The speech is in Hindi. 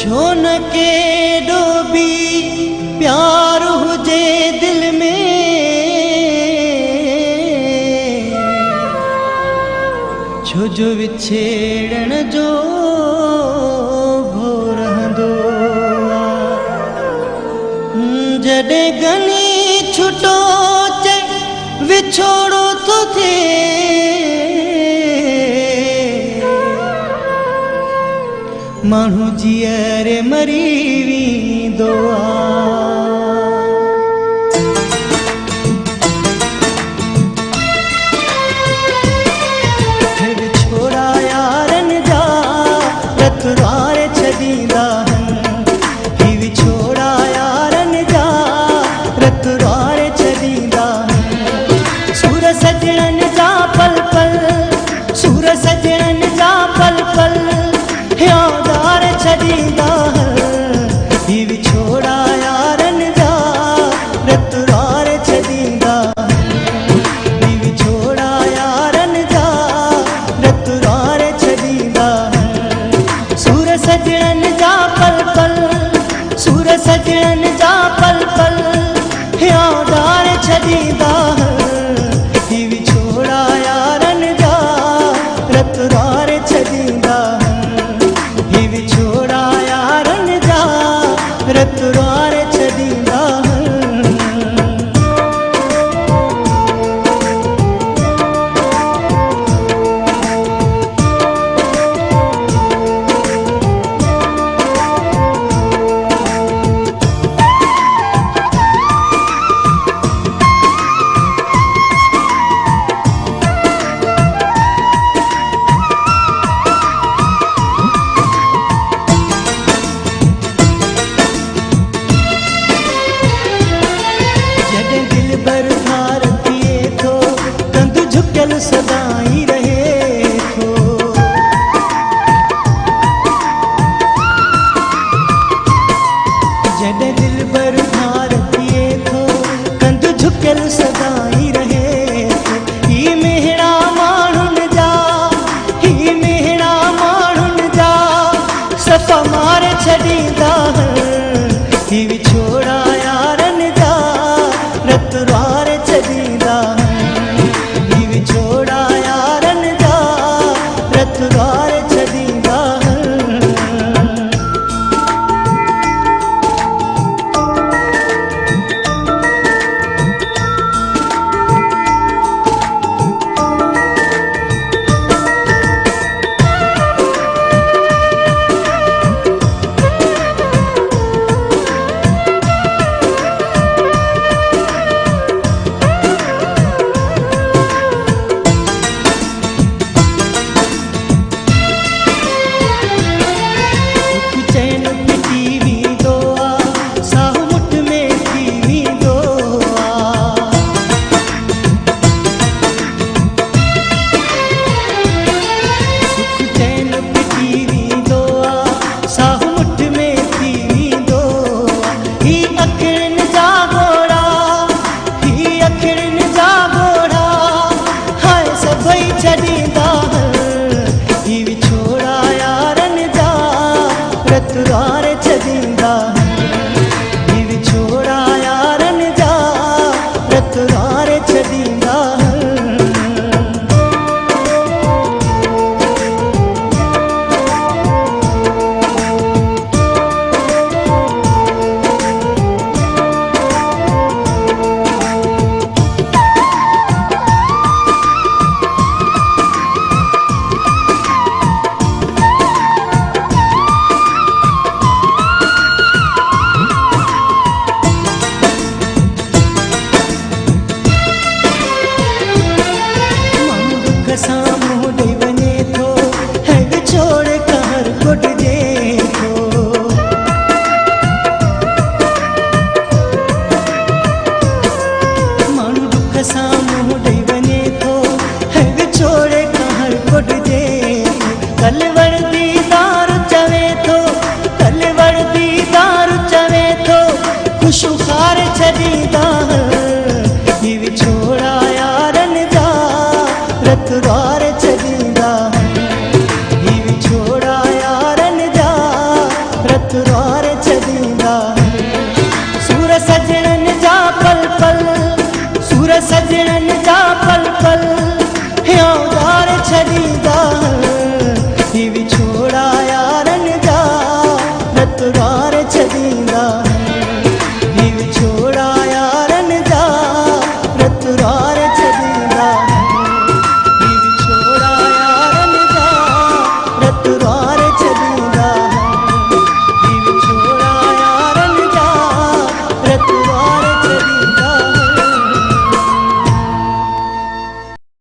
छो न केॾो बि प्यार हुजे दिल में, छो जो विछेड़ण जो भो रहंदो जॾहिं गनी छुटो चे विछोड़ो तो थिए माण्हू जीअरे मरी वेंदो आहे। विछोड़ा यारनि जा रत वारे छॾींदा आहिनि, ही विछोड़ा यारनि जा रत वारे छॾींदा आहिनि। सूर सजणनि जा पल पल, सूर सजणनि जा पल पल यादार छॾींदा ही विछोड़ा यारनि जा रत वार छॾींदा ही विछोड़ा यारनि जा रत वार छॾींदा सूर सजणनि जा पल पल, सूर सजणनि जा पल पल यादार छॾींदा ही विछोड़ा यारनि जा रत वार छॾींदा विछोड़ा यारनि जा रत वार छॾींदा। सदाई रहे थो जॾहिं दिल भर भार थिए थो कंध झुकियल सदाई रहे थो। ही मेहड़ा माण्हुनि जा, ही मेहड़ा माण्हुनि जा सफ़ा मारे छॾींदा ही विछोड़ा यारनि जा रत वार छॾींदा विछोड़ा यारनि जा रत वार छॾींदा। छॾींदा ही विछोड़ा यारनि जा रत वार